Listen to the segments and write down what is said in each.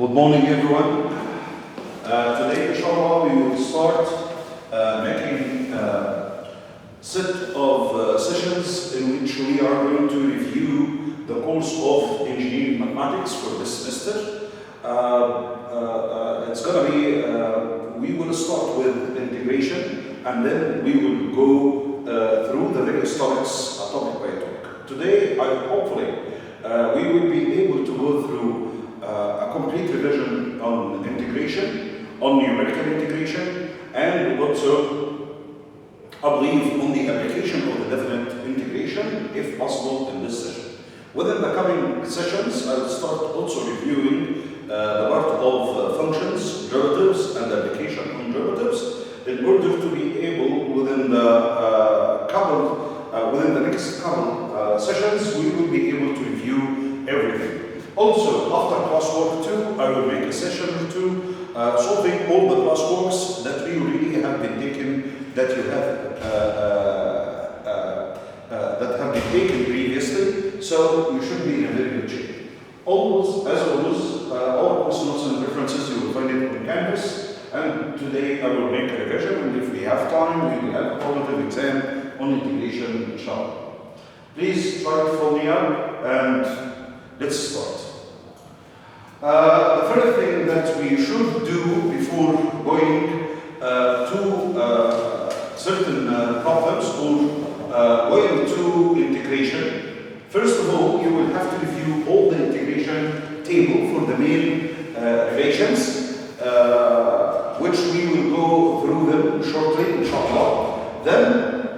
Good morning, everyone. Today, inshallah, we will start making a set of sessions in which we are going to review the course of engineering mathematics for this semester. It's going to be, we will start with integration and then we will go through the various topics, topic by topic. Today, hopefully, we will be able to go through a complete revision on integration, on numerical integration, and also, I believe, on the application of the definite integration, if possible, in this session. Within the coming sessions, I will start also reviewing the part of functions, derivatives, and application on derivatives, in order to be able, within the next couple sessions, we will be able to review everything. Also, after classwork 2, I will make a session or two solving all the classworks that we really have been taken, that have been taken previously. So you should be in a very good shape. Always, as always, all course notes and references you will find it on Canvas. And today I will make a revision, and if we have time, we will have a formative exam on integration, inshallah. Please try to follow me up and let's start. The first thing that we should do before going to certain problems or going to integration, first of all, you will have to review all the integration table for the main relations, which we will go through them shortly, inshallah. Then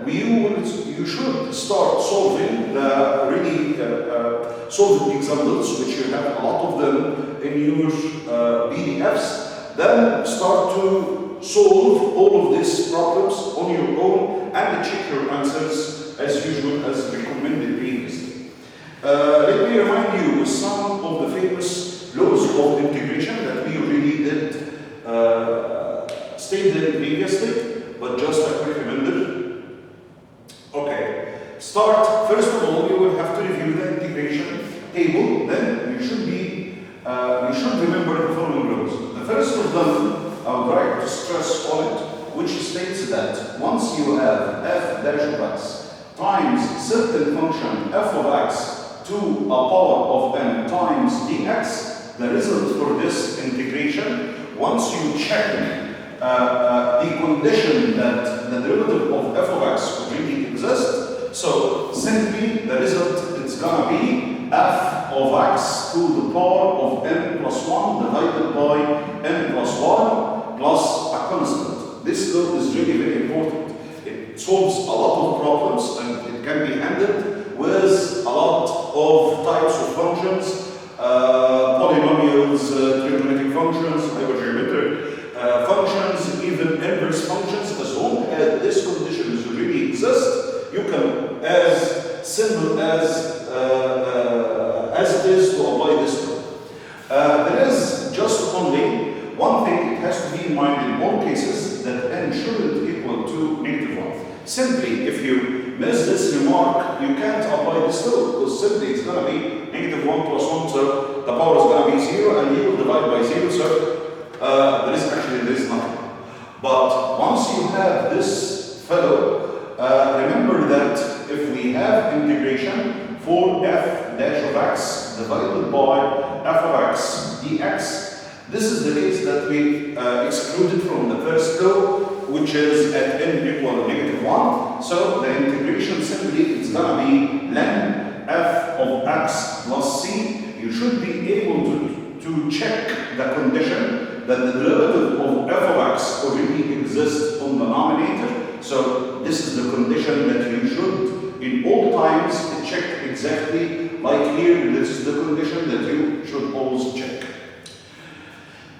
you should start solving the really solving examples, which you have a lot of them in your PDFs. Then start to solve all of these problems on your own and check your answers as usual, as recommended previously. Let me remind you with some of the famous laws of integration that we already did stated previously, but just a quick reminder. Okay, start, first of all, you will have to review the integration table. Then you should remember the following rules. The first of them, I would like to stress on it, which states that once you have f dash of x times certain function f of x to a power of n times dx, the result for this integration, once you check the condition that the derivative of f of x already exists, so simply the result is gonna be f of x to the power of n plus 1 divided by n plus 1 plus a constant. This law is really very important. It solves a lot of problems and it can be handled with a lot of types of functions, polynomials, trigonometric functions, hypergeometric functions, even inverse functions. As long as this condition really exists, you can, as simple as it is, to apply this law. There is just only one thing it has to be in mind in all cases, that n shouldn't equal to -1. Simply, if you miss this remark, you can't apply this law, because simply it's going to be -1 plus 1, so the power is going to be 0, and you will divide by 0, so there is nothing. But once you have this fellow, remember that if we have integration for f dash of x divided by f of x dx, this is the case that we excluded from the first law, which is at n equal -1. So the integration simply is going to be ln f of x plus c. You should be able to check the condition that the derivative of f of x already exists on the denominator. So this is the condition that you should, in all times, check exactly. Like here, this is the condition that you should always check.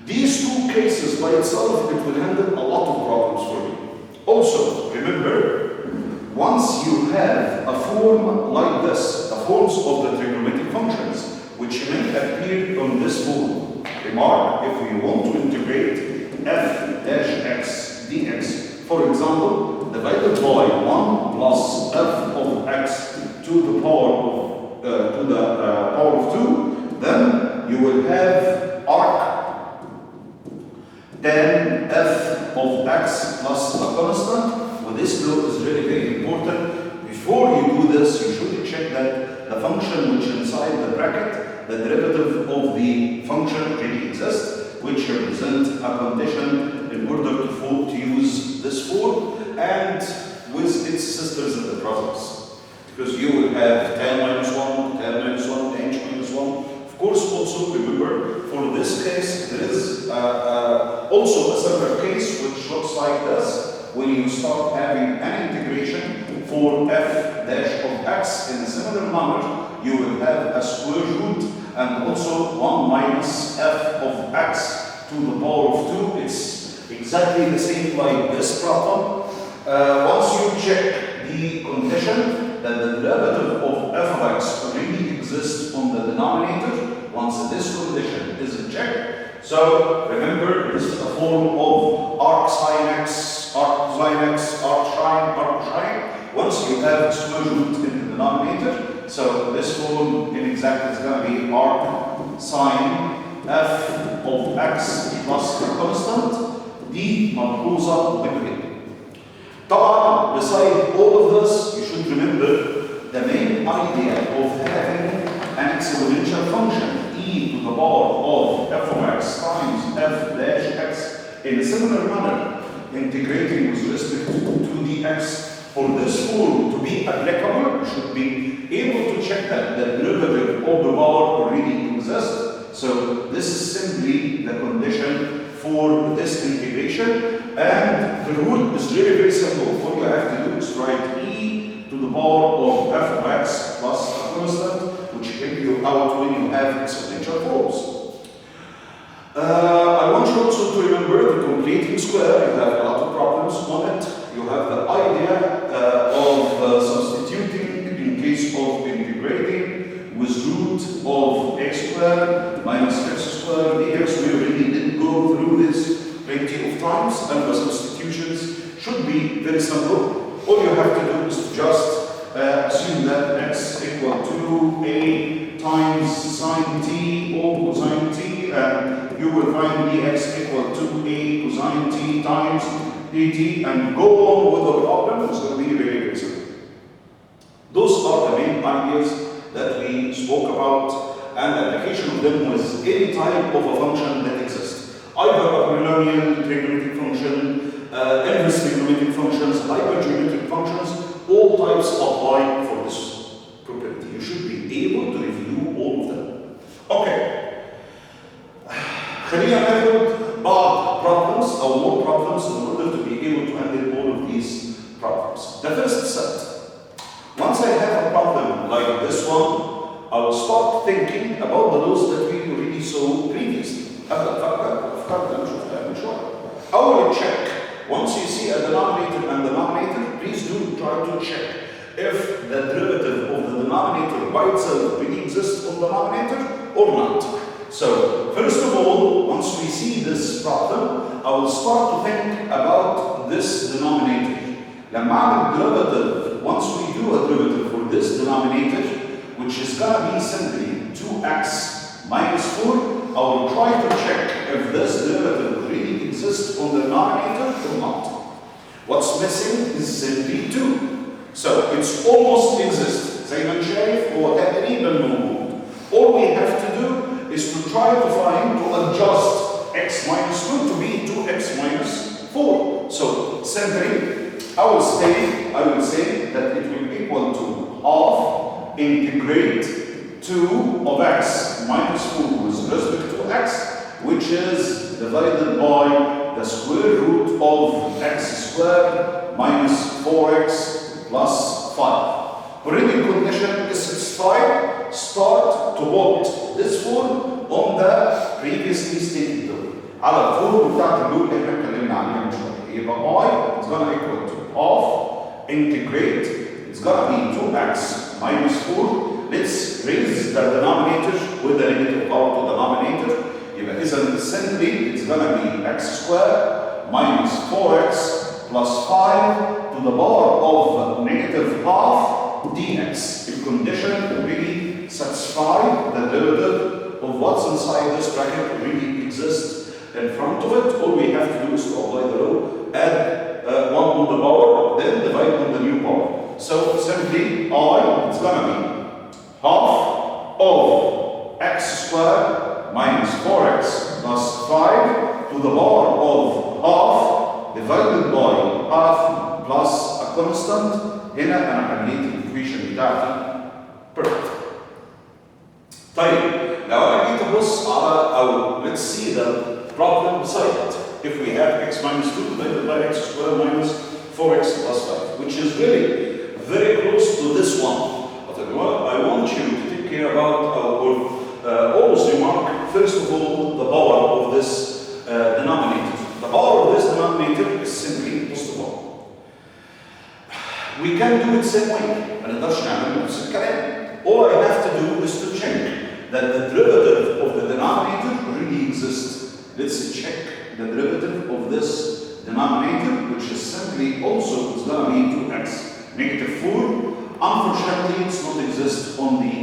These two cases by itself, it will handle a lot of problems for you. Also, remember, once you have a form like this, the forms of the trigonometric functions, which may appear on this form. Remark, if we want to integrate f dash x dx, for example, divided by 1 plus f of x to the power of 2, then you will have arc tan f of x plus a constant. Well, this note is really very important. Before you do this, you should check that the function which inside the bracket, the derivative of the function already exists, which represents a condition in order to use this form and with its sisters in the process. Because you will have tan minus 1, tan minus 1, tan minus 1. Of course, also remember, for this case, there is also a similar case which looks like this. When you start having an integration for f dash of x in a similar manner, you will have a square root and also 1 minus f of x to the power of 2. It's exactly the same like this problem. Once you check the condition that the derivative of f of x already exists on the denominator, once this condition is checked, so remember this is a form of arc sine x, arc cosine x, arc sine. Once you have square root in the denominator, so this form in exact is going to be arc sine f of x plus a constant دي ملحوظة مهمة. طبعا beside all of this, you should remember the main idea of having an exponential function e to the power of f of x times f dash x in a similar manner, integrating with respect to dx. For this form to be applicable, you should be able to check that the derivative of the power already exists. So this is simply the condition for this integration, and the rule is really very simple. All you have to do is write e to the power of f of x plus a constant, which help you out when you have exponential forms. I want you also to remember the completing square. You have a lot of problems on it. You have the idea of substituting in case of integrating with root of x squared minus x squared dx. We already did go through this plenty of times, and the substitutions should be very simple. All you have to do is to just assume that x equal to a times sine t or cosine t, and you will find dx equal to a cosine t times dt, and go on with the problem. It's going to be very, very simple. Those are the main ideas that we spoke about, and application of them with any type of a function that exists. Either a polynomial trigonometric function, inverse trigonometric functions, hypergeometric functions, all types apply for this property. You should be able to review all of them. Okay. خلينا ناخد بعض problems or more problems in order to be able to handle all of these problems. The first set. Once I have a problem like this one, I will start thinking about the laws that we already saw previously. I will check. Once you see a denominator and denominator, please do try to check if the derivative of the denominator by itself really exists on the denominator or not. So, first of all, once we see this problem, I will start to think about this denominator. لما أعمل derivative, once we do a derivative for this denominator, which is going to be simply 2x minus 4, I will try to check if this derivative really exists on the denominator or not. What's missing is simply 2. So, it's almost exists. زي ما شايف هو تقريبا موجود. All we have to do is to try to find, to adjust x minus 2 to be 2x minus 4. So, simply, I will say that it will equal to half integrate 2 of x minus 4 with respect to x, which is divided by the square root of x squared minus 4x plus 5. Already condition is satisfied. Start to put this form on the previously stated rule. على الفورم بتاعت الرول اللي احنا اتكلمنا عليها من شويه. يبقى y is going to equal to half integrate. It's going to be 2x minus 4. Let's raise the denominator with the negative power to the denominator. يبقى إذا simply it's going to be x squared minus 4x plus 5 to the power of negative half dx. If condition really satisfied, the derivative of what's inside this bracket really exists in front of it. All we have gonna be half of x squared minus 4x plus 5 to the power of half divided by half plus a constant. هنا انا حليت الايكويشن بتاعتي perfect. طيب لو انا جيت ابص على او let's see the problem beside it. If we have x minus 2 divided by x squared minus 4x plus 5, which is really very close to this one. But I want you to take care about always remark first of all the power of this denominator. The power of this denominator is simply positive power. We can do it same way. ما نقدرش نعمل نفس الكلام. All I have to do is to check that the derivative of the denominator really exists. Let's check the derivative of this denominator, which is simply also it's going to be 2x negative 4. Unfortunately, it's not exist on the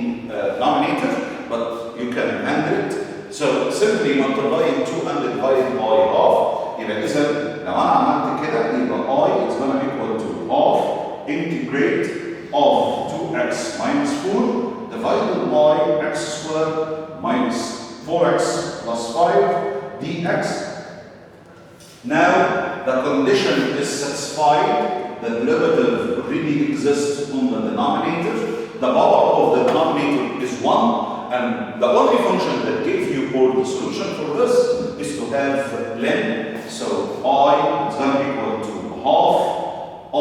denominator, but you can handle it. So simply multiplying 2 and divide by half. يبقى إذا لو أنا عملت كده يبقى I is going to equal to half integrate of 2x minus 4 divided by x squared minus 4x plus 5 dx. Now the condition is satisfied. The derivative really exists on the denominator. The power of the denominator is 1, and the only function that gives you or the solution for this is to have len. So I is going to be equal to half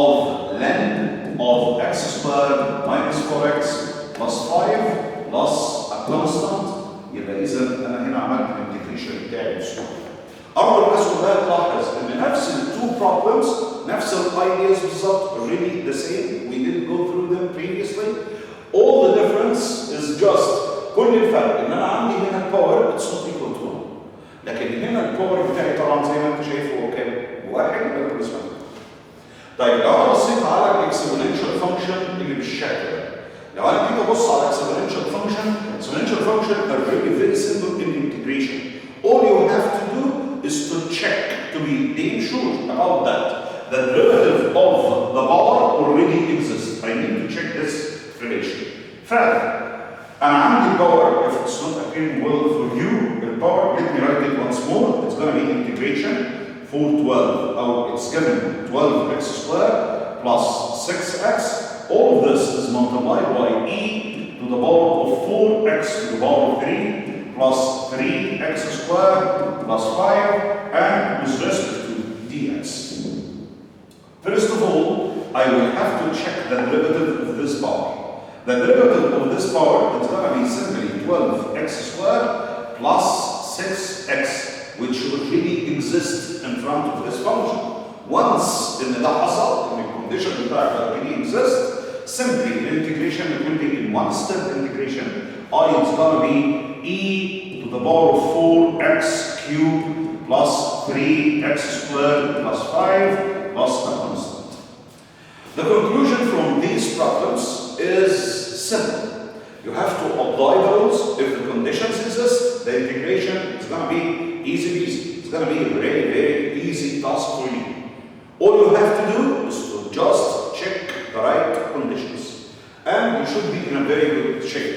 of len of x squared minus 4x plus 5 plus a constant. يبقى إذا أنا هنا عملت الانتجريشن بتاعي بسهولة. أول مسؤولية تلاحظ إن نفس التو problems نفس الايدياز بالظبط really the same. We didn't go through them previously. All the difference is just كل الفرق إن أنا عندي هنا الباور it's not equal to 1. لكن هنا الباور بتاعي طبعا زي ما أنت شايف هو كام؟ 1 يبقى بالنسبة لي. طيب لو أنا بصيت على الاكسبوننشال فانكشن اللي بالشكل ده. لو أنا جيت أبص على exponential function are really very simple in integration. All you have to do is to check, to be damn sure about that. The derivative of the power already exists. I need to check this relation. فعلا أنا عندي power, if it's not appearing well for you, the power, let me write it once more. It's going to be integration for 12. Oh, it's given 12x squared plus 6x. All of this is multiplied by e to the power of 4x to the power of 3 plus 3x squared plus 5 and with respect to dx. First of all, I will have to check the derivative of this power. The derivative of this power is going to be simply 12x squared plus 6x, which already exists in front of this function. Once in the حصل in the condition that already exists, simply the integration will be in one step integration. I is going to be e to the power of 4x cubed plus 3x squared plus 5 plus a constant. The conclusion from these problems is simple. You have to apply those. If the conditions exist, the integration is going to be easy. It's going to be a very, very easy task for you. All you have to do is to just check the right conditions. And you should be in a very good shape.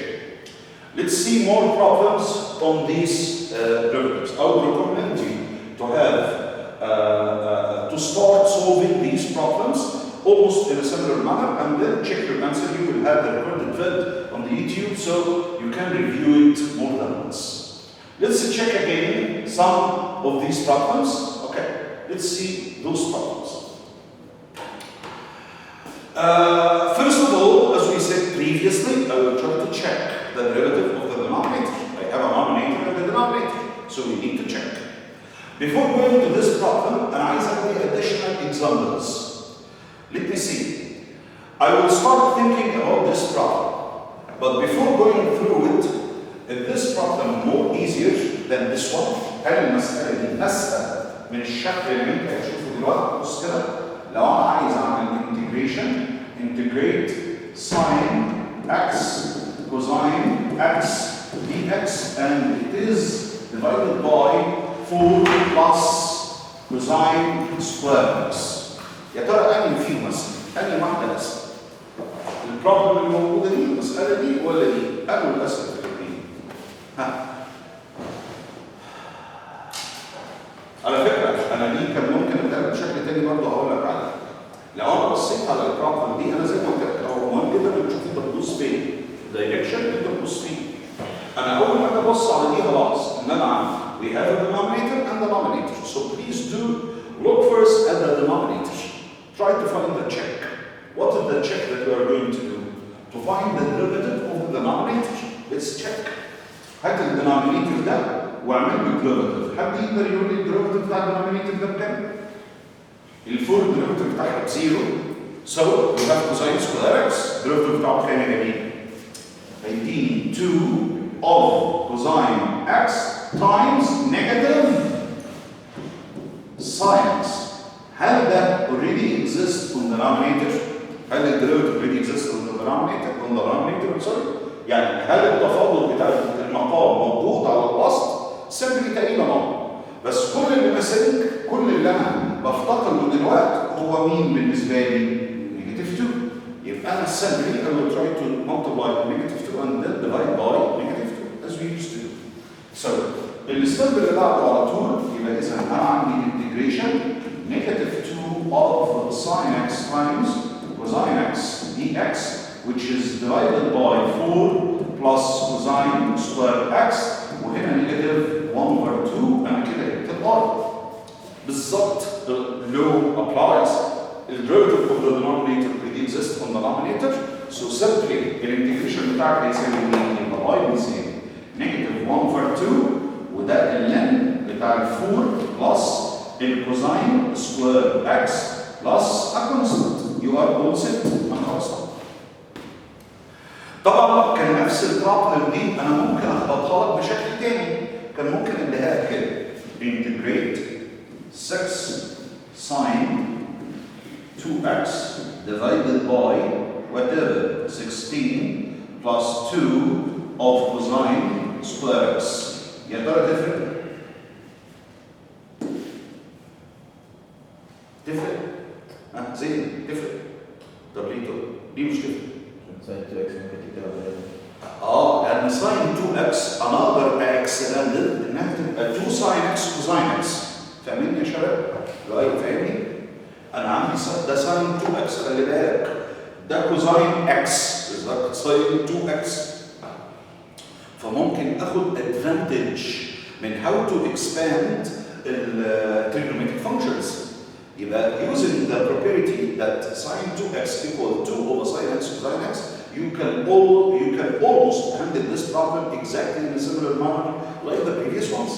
Let's see more problems on these derivatives. I would recommend you to have to start solving these problems almost in a similar manner and then check your answer. You will have the recorded vid on the YouTube so you can review it more than once. Let's check again some of these problems. Okay, let's see those problems. First of all, as we said previously, I will try to check the derivative of the denominator. I have a denominator and a denominator, so we need to check. Before going to this problem, analyze the additional examples. Let me see. I will start thinking about this problem. But before going through it, is this problem more easier than this one? هل المسألة دي أسهل من الشكل اللي أنت هتشوفه دلوقتي؟ بص كده. لو أنا عايز أعمل integration, integrate sine x cosine x dx, and it is divided by 4 plus cosine square x. يا ترى أنهي فيه مثلا؟ أنهي واحدة بس؟ البروبلم اللي موجوده دي المساله دي ولا دي؟ قالوا الاسئله في الاثنين. ها على فكره انا دي كان ممكن اتقال بشكل تاني برضه هقول لك عليه. لو انا بصيت على البروبلم دي انا زي ما قلت لك هو مهم جدا انك تشوف انت بتبص فين. الدايركشن اللي انت بتبص فيه. انا اول ما ابص على دي خلاص ان انا عارف we have a denominator and denominator. So please do look first at the denominator. Try to find the check. What is the check that we are going to do? To find the derivative of the denominator. Let's check. هات الدينومينيتور ده واعمل له derivative. حد يقدر يقول لي الديريفيتيف بتاع الدينومينيتور ده بكام؟ الفول derivative بتاعها بزيرو. So we have cosine square x. derivative بتاعه بكام يا جميل؟ هيديني 2 of cosine x times negative sin x. هل ده already exists on the denominator؟ هل الديريفيتيف already exists on the denominator؟ يعني هل التفاضل بتاع المقام موجود على الوسط؟ سمبلي تقريبا بس كل اللي ماسك كل اللي انا بفتقده دلوقتي هو مين بالنسبه لي؟ نيجاتيف 2. يبقى انا سمبلي I will try to multiply negative 2 and then divide by negative 2 as we used to do. So الستيب اللي بعده على طول يبقى اذا انا عندي integration negative 2 of sin x times cosine x dx which is divided by 4 plus cosine square x وهنا negative 1 over 2 انا كده جبت الار. بالظبط law applies. The derivative of the denominator already exists on the denominator. So simply الانتجريشن بتاعك هيساوي مين؟ يبقى y بيساوي negative 1 over 2 وده اللن بتاع ال 4 بلس الكوزين سكوير x بلس a constant. You are all set. انا خلاص طبعا كان نفس البروبلم دي انا ممكن اخبطها لك بشكل تاني. كان ممكن اديها لك كده integrate 6 sin 2x divided by whatever 16 plus 2 of cosine square x. يا ترى تفرق؟ تفرق؟ زين تفرق. طب ليه طب؟ ليه مش تفرق؟ ساين 2x ممكن تكتبها لأن ساين 2x أنا أقدر أكسلندد إنها تبقى 2 ساين x كوزاين x. فاهمين يا شباب؟ لو فاهمني؟ أنا عندي ده ساين 2x خلي بالك. ده كوزاين x بالظبط ساين 2x. فممكن آخد advantage من how to expand the trigonometric functions. يبقى using the property that sin 2x equal 2 over sin x cosine x, you can almost handle this problem exactly in a similar manner like the previous ones.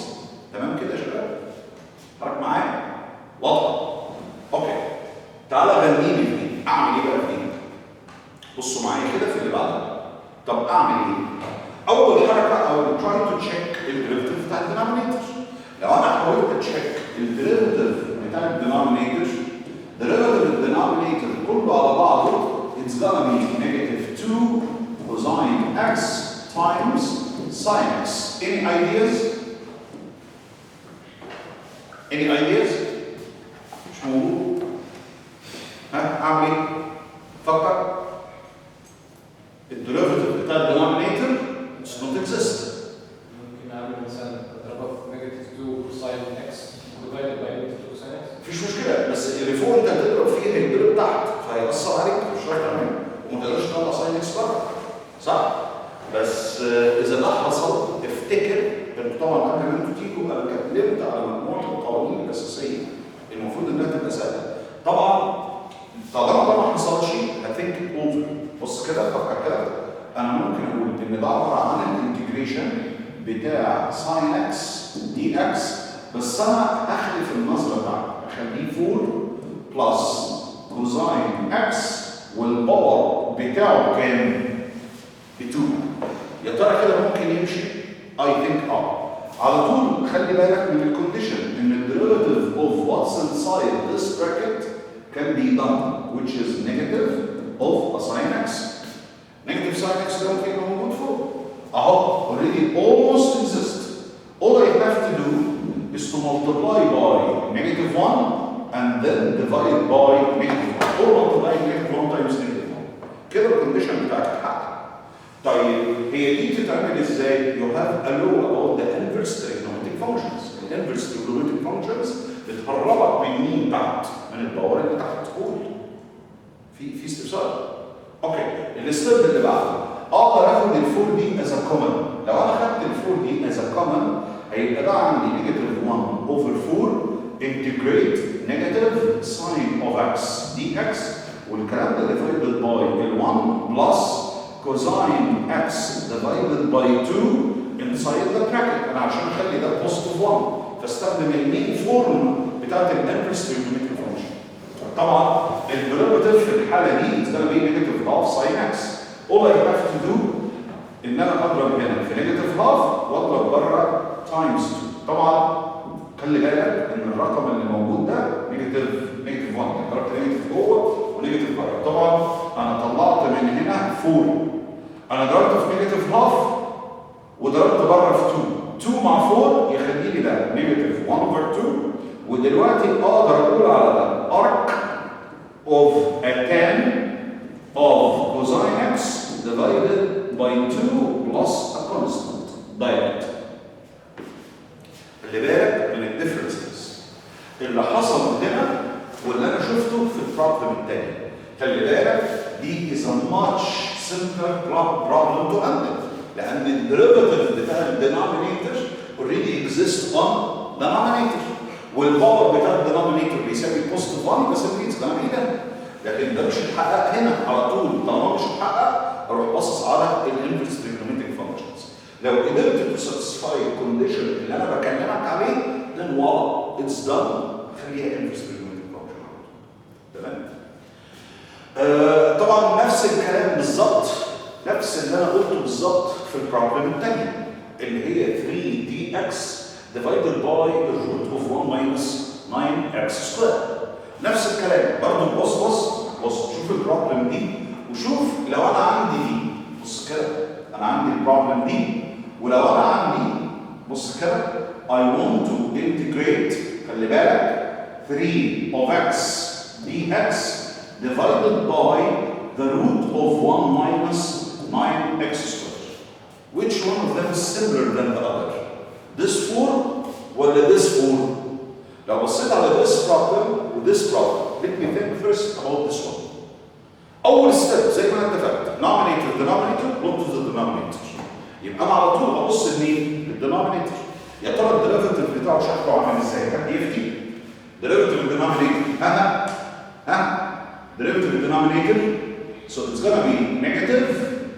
تمام كده يا شباب؟ حضرتك معايا؟ واضحة؟ اوكي. تعالى غنيني في دي، اعمل ايه بقى في دي؟ بصوا معايا كده في اللي بعدها. طب اعمل ايه؟ اول حركة I will try to check الديريفيتيف بتاع الدينومينيتور. لو انا حاولت اتشيك الديريفيتيف بتاع الدينومينيتور كله على بعضه it's gonna be negative 2 cosine x times sin x. Any ideas? Any ideas? مش موجود. اعمل ايه؟ فكر. الديريفيتيف بتاع الدينومينيتور does not exist. ممكن اعمل مثلا اضربها في negative 2 cosine x divided by negative 2 cosine x. مفيش مشكله بس اللي فوق انت هتضرب فيه هيتضرب تحت فهيأثر عليك مش رايح تعمل وما تقدرش تطلع ساين اكس بره. صح؟ بس اذا ده حصل افتكر انتوا طبعا قبل ما انتوا تيجوا انا اتكلمت على مجموعه القوانين الاساسيه المفروض انها تبقى سهله. طبعا طالما ده ما حصلش هتثينك اوفر. بص كده فكر كده انا ممكن اقول ان ده عباره عن الانتجريشن بتاع ساين اكس دي اكس بس انا هخلف النظره بتاعتي اخليه 4 بلس كوزاين اكس والباور بتاعه كام؟ ب 2. يا ترى كده ممكن يمشي؟ اي ثينك على طول خلي بالك من الكونديشن ان الديريفيتيف اوف واتس انسايد ذس براكت can be done which is negative of a sin x. Negative sin x ده ممكن يبقى موجود فوق اهو already almost exist. All I have to do is to multiply by negative 1 and then divide by negative 1 or multiply negative 1 times negative 1. كده الكونديشن بتاعك اتحقق. طيب هي دي تتعمل ازاي؟ يو هاف ا لو اباوت ذا انفرس تريجونومتريك فانكشنز. الانفرس تريجونومتريك فانكشنز بتهربك من مين تحت؟ من الباور اللي تحت. قول في استفسار. اوكي الستيب اللي بعده اقدر اخد ال4 دي از كومن. لو انا خدت ال4 دي از كومن هيبقى ده عندي نيجاتيف 1 اوفر 4 انتجريت نيجاتيف ساين اوف اكس دي اكس، والكلام ده ديفايدد باي ال1 بلس كوزاين اكس ديفايدد باي 2 انسايد ذا براكت. انا عشان اخلي ده بوزيتيف 1 فاستخدم المين فورم بتاعت الانفرس تريجونومتريك فانكشن. طبعا الديريفيتيف في الحاله دي is going to be negative half sin x. all I have to do ان انا اضرب هنا في negative half واضرب بره times 2. طبعا خلي بالك ان الرقم اللي موجود ده نيجاتيف 1، ضربت نيجاتيف جوه ونيجاتيف بره. طبعا انا طلعت من هنا 4، انا ضربت في نيجاتيف هاف وضربت بره في 2 مع 4 يخلي لي ده نيجاتيف 1 over 2. ودلوقتي اقدر اقول على ده arc of a tan of cosine x divided by 2 plus a constant direct. خلي بالك من الديفرنسز اللي حصل هنا واللي انا شفته في البروبلم الثاني. خلي بالك دي is a much simpler problem to handle لان الديريفيتيف بتاع الدينومينيتور already exist on denominator، والباور بتاع الدينومينيتور بيساوي بوزيتيف 1 بس it's gonna be ده. لكن ده مش هيتحقق هنا على طول. طالما مش هيتحقق اروح باصص على الانفرس تريجونومتريك فانكشنز. لو قدرت تو ساتسفاي الكونديشن اللي انا بكلمك عليه then voila it's done. خليها انفرس تريجونومتريك فانكشن. تمام؟ طبعا نفس الكلام بالظبط، نفس اللي انا قلته بالظبط في البروبلم الثانيه اللي هي 3 دي اكس divided by the root of 1 minus 9x squared. نفس الكلام برضه. بص شوف البروبلم دي وشوف لو انا عندي دي. بص كده انا عندي البروبلم دي ولو انا عندي بص كده I want to integrate خلي بالك 3 of x dx divided by the root of 1 minus 9x squared. Which one of them is similar than the other? This 4 ولا this 4؟ لو بصيت على this problem و this problem let me think first about this one. أول step زي ما أنا اتفقت denominator go to the denominator. يبقى أنا على طول أبص لمين؟ للدينومينيتور. يا ترى الديريفيتيف بتاعه شكله عامل إزاي؟ حد يفتي؟ derivative الدينومينيتور derivative الدينومينيتور so it's gonna be negative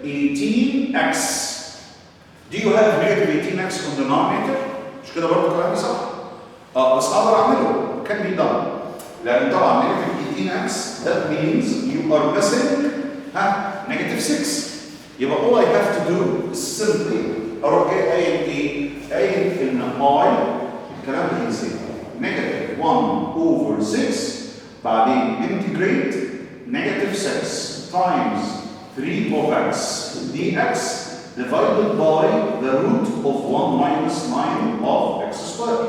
18x. Do you have negative 18x on the denominator؟ مش كده برضه كلامي صح؟ بس اقدر اعمله can be done لان طبعا negative 18x that means you are missing negative 6. يبقى all I have to do is simply اروح جاي قايل ان I الكلام ده هيصير negative 1 over 6 بعدين integrate negative 6 times 3 of x dx divided by the root of 1 minus 9 of x squared.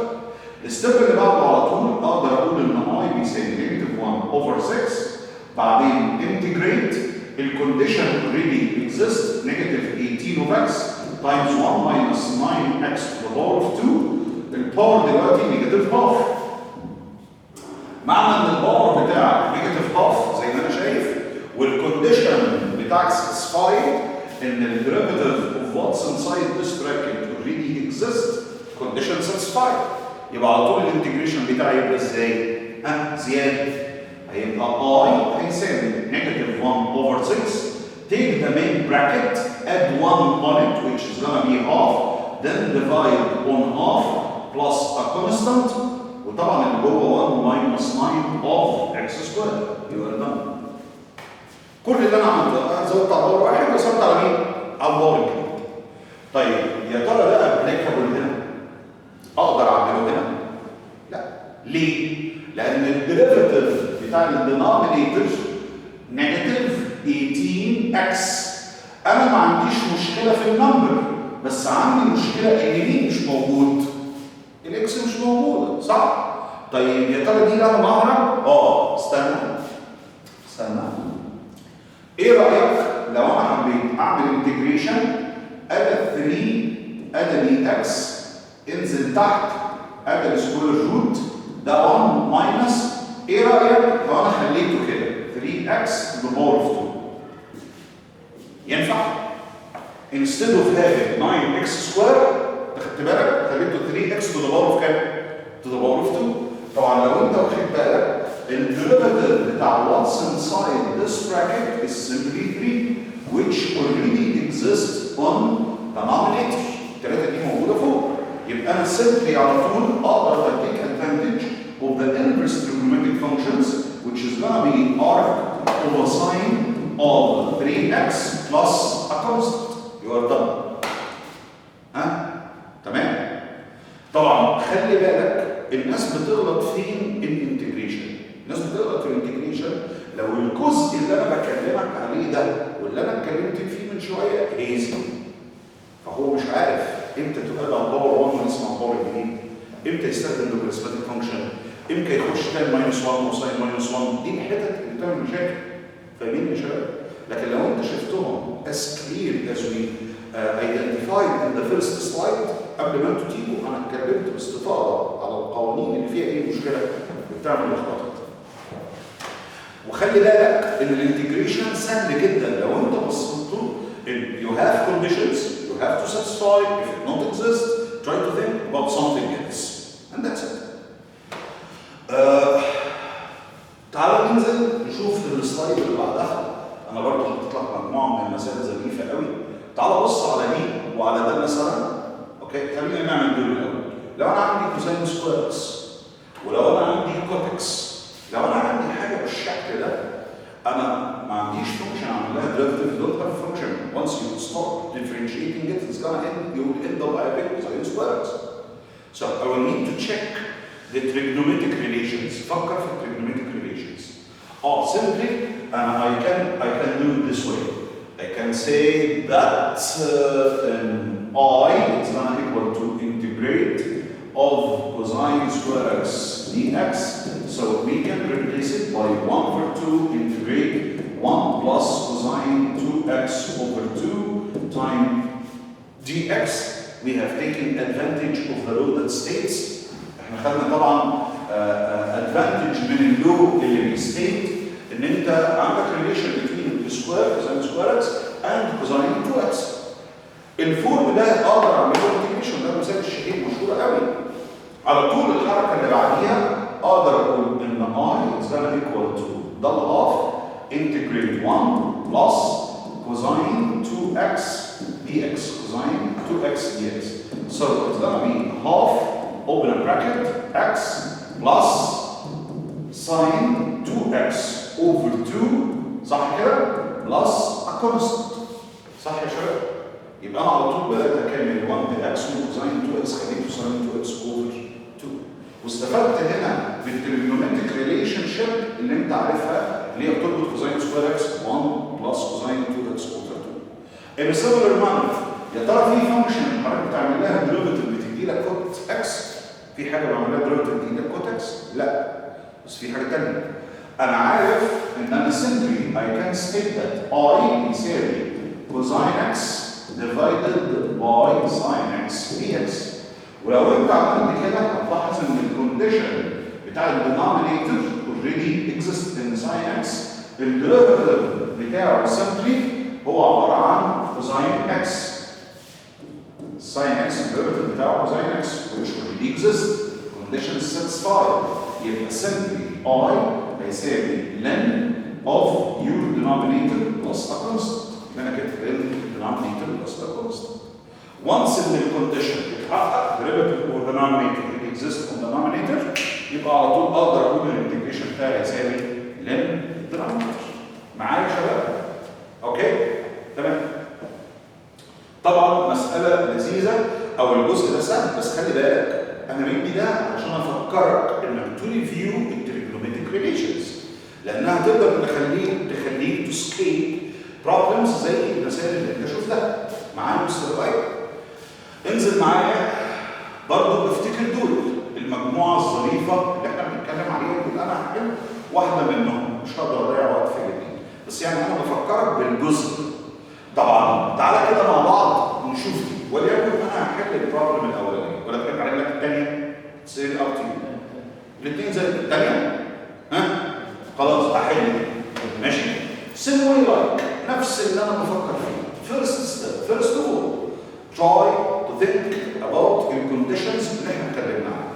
الستيب اللي بعده على طول اقدر اقول ان I بيساوي negative 1 over 6 بعدين integrate الكونديشن already exists negative 18 of x times 1 minus 9x to the power of 2. الباور دلوقتي negative half. معنى ان الباور بتاعك negative half زي ما انا شايف والكونديشن بتاعك satisfied ان الديريفيتيف of what's inside this bracket already exists condition satisfied. يبقى على طول الانتجريشن بتاعي يبقى ازاي؟ زياده. هيبقى I هيساوي negative 1 over 6 take the main bracket add 1 on it which is gonna be half then divide on half plus a constant وطبعا اللي جوه 1 minus 9 of x squared. يبقى ده كل اللي انا عملته انا زودت على باور واحد وصلت على مين؟ على الباور الجديد. طيب يا ترى ده ابليكابل هنا؟ اقدر اعمله هنا؟ لا. ليه؟ لان الديريفيتيف بتاع الدينومينيتور نيجاتيف 18x. انا ما عنديش مشكله في النمبر بس عندي مشكله ان مين مش موجود؟ الاكس مش موجوده صح؟ طيب يا ترى دي لها مهرب؟ استنى ايه رايك لو انا حبيت اعمل انتجريشن ادي 3 ادي دي اكس انزل تحت ادي السكوير روت ده 1 ماينس، ايه رايك لو انا خليته كده 3 اكس to the power of 2؟ ينفع؟ instead of having 9 x square خدت بالك خليته 3 x to the power of كام؟ to the power of 2. طبعا لو انت واخد بالك الديريفاتيف بتاع what's inside this bracket is simply 3 which already exists on denominator. الثلاثه دي موجوده فوق، يبقى انا simply على طول اقدر take advantage of the inverse trigonometric functions which is gonna be arc over sine of 3x plus a constant. You are done. ها؟ تمام؟ طبعا خلي بالك الناس بتغلط فين الانتجريشن؟ الناس بتغلط في الانتجريشن لو الجزء اللي انا بكلمك عليه ده واللي انا اتكلمت فيه من شويه هيزي، فهو مش عارف امتى تقول على باور 1 ونسمع باور 2، امتى يستخدم الارثماتيك فانكشن، امتى يخش تان ماينس 1 وساين ماينس 1. دي الحتت اللي بتعمل مشاكل. فاهمين يا شباب؟ لكن لو انت شفتهم as clear as we identified in the first slide قبل ما انتوا تيجوا انا اتكلمت باستفاضه على القوانين اللي فيها ايه مشكله بتعمل لخبطه. وخلي بالك ان الانتجريشن سهل جدا لو انت بصيت له. You have conditions you have to satisfy. If it not exist, try to think about something else, and that's it. تعالوا ننزل نشوف السلايد اللي بعدها. انا برضه حطيت لك مجموعه من المسائل ظريفه قوي. تعالوا بص على دي وعلى ده مثلا. اوكي خلينا نعمل دول الاول. لو انا عندي كوساين سكويرز ولو انا عندي كوتكس، لو انا عندي حاجه بالشكل ده انا ما عنديش فانكشن اعمل لها ديريفيتيف. دونت هاف فانكشن. once you start differentiating it it's gonna end you will end up having cosine squares. So I will need to check the trigonometric relations. فكر في trigonometric relations. Simply I can do it this way. I can say that I is gonna equal to integrate of cosine square x dx. So we can replace it by 1 over 2 integrate 1 plus cosine 2x over 2 times dx. We have taken advantage of the law that states. احنا خدنا طبعا advantage من اللو اللي بيستيت ان انت عندك relation between square cosine square x and cosine 2x. الفورم ده اقدر اعمل له انتجريشن. ده مثال الشهير مشهور قوي. على طول الحركه اللي بعديها اقدر اقول ان I is gonna equal to double half integrate 1 plus cosine 2x dx. Cosine 2x dx. So it's gonna be half open a bracket x plus sine 2x over 2 صح كده؟ plus a constant. صح يا شباب؟ يبقى انا على طول بدات اكمل 1 باكس وكوزاين 2 اكس خليته ساين 2 اكس اوفر 2. واستفدت هنا بالتريجونومتريك ريليشن شيب اللي انت عارفها اللي هي بتربط كوزاين سكوير اكس 1 بلس كوزاين 2 اكس اوفر 2. ان سيميلر مانر يا ترى في فانكشن حضرتك بتعمل لها ديريفيتيف بتدي لك كوت اكس؟ في حاجه بعمل لها ديريفيتيف بتدي لك كوت اكس؟ لا، بس في حاجه ثانيه. انا عارف ان انا simply I can state that I يساوي cosine x divided by sin x dx. ولو انت عملت كده هتلاحظ ان الكونديشن بتاع الدينومينيتور اوريدي اكزيست ان sin x. الديريفيتيف بتاعه simply هو عباره عن cosine x. sin x الديريفيتيف بتاعه cosine x which already exists. condition is satisfied. يبقى simply I هيساوي ln of your denominator plus a constant. يبقى انا كده لن denominator plus a constant. Once in the condition اتحقق derivative of the denominator it exists on the denominator يبقى على طول اقدر اقول الانتجريشن بتاعي يساوي ln denominator. معايا يا شباب؟ اوكي؟ تمام. طبعا مسألة لذيذة او الجزء ده سهل بس خلي بالك انا مدي ده عشان افكرك انك تو ريفيو التريجونومتريك ريليشنز لانها تقدر تخليك تو سكيب بروبلمز زي المسائل اللي انت شفتها. معايا مستر وايد؟ انزل معايا برضه افتكر دول المجموعه الظريفه اللي احنا بنتكلم عليها دول. انا هحل واحده منهم مش هقدر اضيع وقت في الاثنين بس يعني انا بفكرك بالجزء. طبعا تعالى كده مع بعض ونشوف دي، وليكن انا هحل البروبلم الاولاني ولا تحب اعمل لك الثانيه؟ سيري اب تو يو. الاثنين زي الثانيه؟ ها؟ خلاص هحل دي. ماشي؟ سيم واي لايك، نفس اللي انا بفكر فيه. فيرست ستيب، فيرست اوف اول try to think about the conditions اللي احنا اتكلمنا عنها.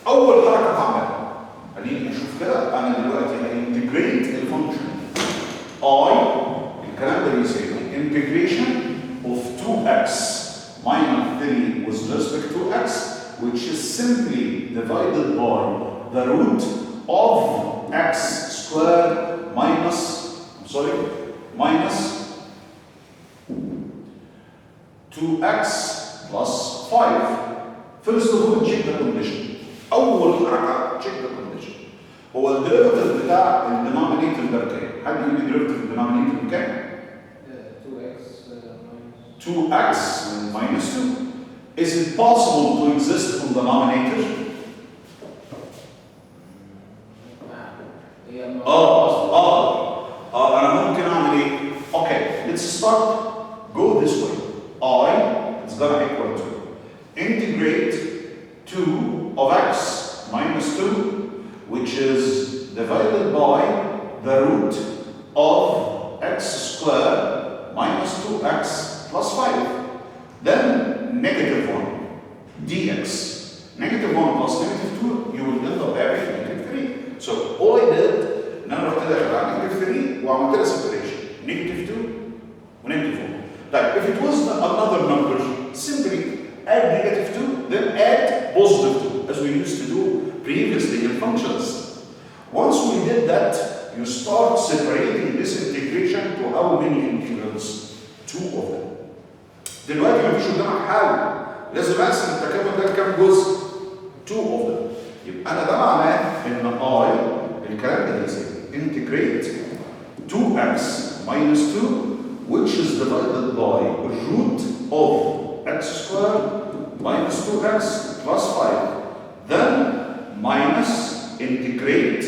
اول حركه هعملها، خليني اشوف كده، انا دلوقتي هانتجريت الفانكشن I، الكلام ده بيساوي integration of 2x minus 3 with respect to x, which is simply divided by the root of x squared minus, minus 2x plus 5. First of all, check the condition. أول حركة check the condition. هو الديريفاتيف بتاع الدينومينيتور ده بكام؟ حد يقول لي ديريفاتيف الدينومينيتور بكام؟ 2x minus 2. Is it possible to exist on the denominator? أنا ممكن أعمل إيه؟ Okay, let's start. Go this way. I is gonna equal to integrate 2 of x minus 2, which is divided by the root of x squared minus 2x plus 5. Then negative 1 dx. Negative 1 plus negative 2, you will end up having negative 3. So all I did, ان انا رحت داخل على negative 3 وعملت لها separation. negative 2 ونيجاتيف 1. طيب if it was another number, simply add negative 2, then add positive 2, as we used to do previously in functions. Once we did that, you start separating this integration to how many integrals? 2 of them. دلوقتي مفيش قدامك حل، لازم اقسم التكامل ده لكام جزء؟ 2 of them. يبقى انا ده معناه ان الكلام ده يساوي integrate 2x minus 2, which is divided by root of x squared minus 2x plus 5. Then minus integrate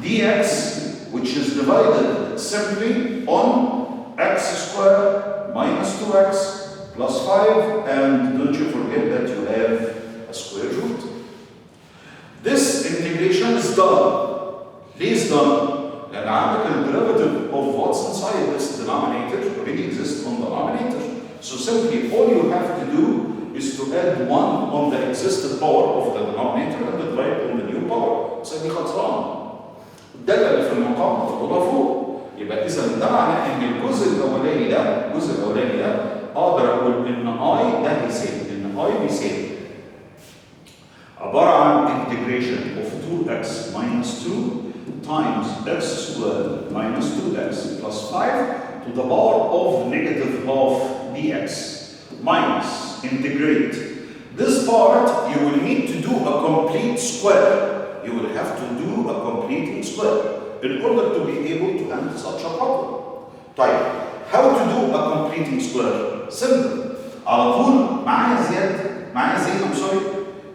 dx, which is divided simply on x squared minus 2x plus 5, and don't you forget that you have a square root. This integration is done. Please done. And عندك derivative of what's inside this denominator already exists on the denominator. So simply all you have to do is to add 1 on the existing power of the denominator and divide on the new power. سيدي خلصان. الدالة اللي في المقام تفضلها فوق. يبقى إذا ده معناه إن الجزء الأولاني ده أقدر أقول إن I ده بيساوي عبارة عن integration of 2x minus 2 times x squared minus 2x plus 5 to the power of negative half dx minus integrate. This part you will need to do a complete square. You will have to do a completing square in order to be able to answer such a problem. طيب, how to do a completing square? Simple. على طول معايا زياد I'm sorry.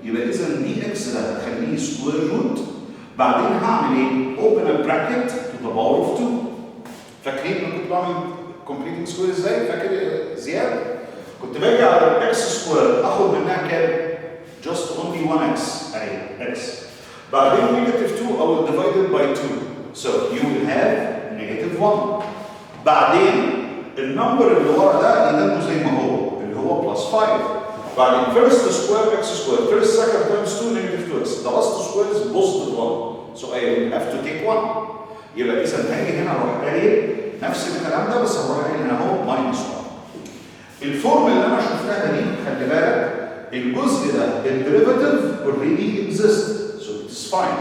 يبقى إذا dx ده هخليه square root. بعدين هعمل ايه؟ open a bracket to the power of 2. فاكرين انا كنت بعمل completing square ازاي؟ فاكر زياد؟ كنت باجي على x square اخد منها كام؟ just only 1x اهي x. بعدين negative 2 I will divide it by 2. So you will have negative 1. بعدين النمبر اللي ورا ده يدمه زي ما هو اللي هو plus 5. بعدين first square x square, first second times 2 negative 2x. The last square is positive 1. So I will have to take 1. يبقى إذا هاجي هنا أروح قايل نفس الكلام ده بس هروح قايل هنا أهو minus 1. الفورم اللي أنا شفتها دي خلي بالك الجزء ده الديريفاتيف already exists. So it is fine.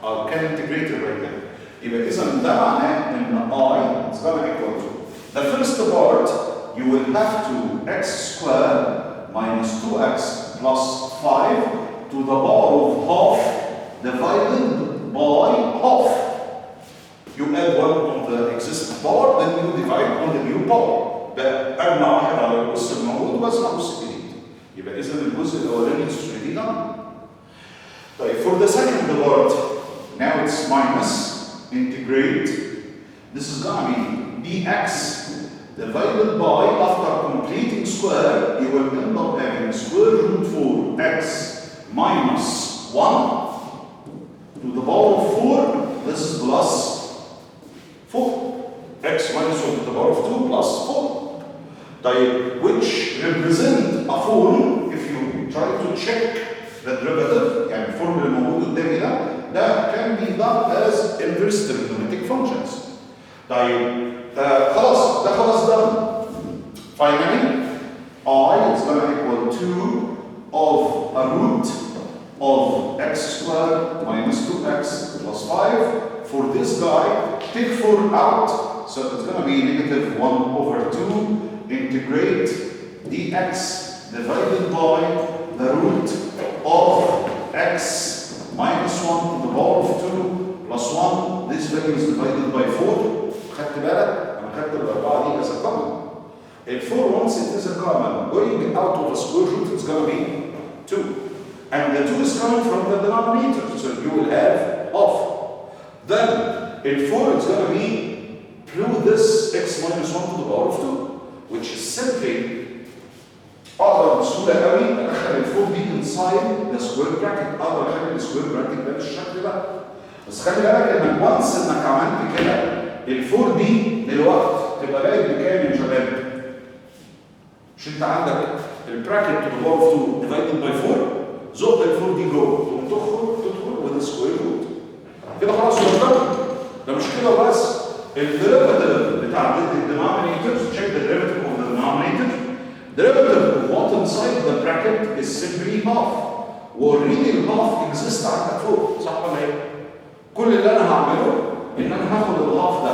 I can integrate it right now. يبقى إذا ده معناه إن I is gonna equal to the first part you will have to x squared minus 2x plus 5 to the power of half divided by half. You add 1 on the existing power, then you divide on the new power. بأجمع واحد على القص الموجود وأسمع قص جديد. يبقى إذا الجزء الأولاني is already done. طيب for the second part, now it's minus integrate This is gonna be dx divided by, after completing square, you will end up having square root 4x minus 1 to the power of 4. This is plus 4. X minus 1 to the power of 2 plus 4. Which represent a form, if you try to check the derivative, يعني الفورمولا اللي موجود قدامي ده can be done as inverse trigonometric functions. خلاص ده خلاص done. Finally, I is going to equal 2 of a root of x squared minus 2x plus 5. For this guy, take 4 out, so it's going to be negative 1 over 2. Integrate dx divided by the root of x minus 1 to the power of 2 plus 1. This value is divided by 4. خدت بالك؟ أنا خدت الأربعة دي as a common. And 4 once it is a common, going out of a square root is going to be 2. And the 2 is coming from the denominator, so you will have half. Then, in 4 it's going to be through this x minus 1 to the power of 2. Which is simply اقدر بسهوله قوي ادخل الفور دي inside the square bracket، اقدر اخلي السكوير براكت ده بالشكل ده. بس خلي بالك انك وانس انك عملت كده الفور دي دلوقتي تبقى بقت بكام يا شباب؟ مش انت عندك البراكت تو ذا باور اوف 2 ديفايدد باي 4، زق الفور دي جوه تقوم تدخل وذ سكوير روت. كده خلاص ده مش كده بس، الديريفاتيف بتاع الدينومينيتورز، check the derivative of the denominator. Derivative of what inside the bracket is simply half. والreal half exists عندك فوق، صح ولا ايه؟ كل اللي انا هعمله ان انا هاخد الهاف ده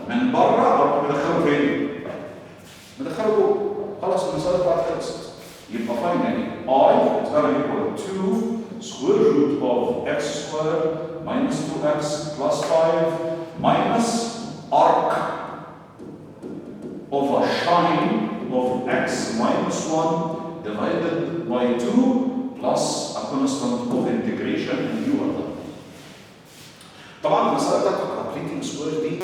من بره اروح مدخله فين؟ مدخله جوه. خلاص المسألة بتاعتي خلصت. يبقى finally I is gonna equal 2 square root of x squared minus 2x plus 5 minus arc of a sine of x minus 1 divided by 2 plus a constant of integration in u. طبعا المسألة بتاعت completing square دي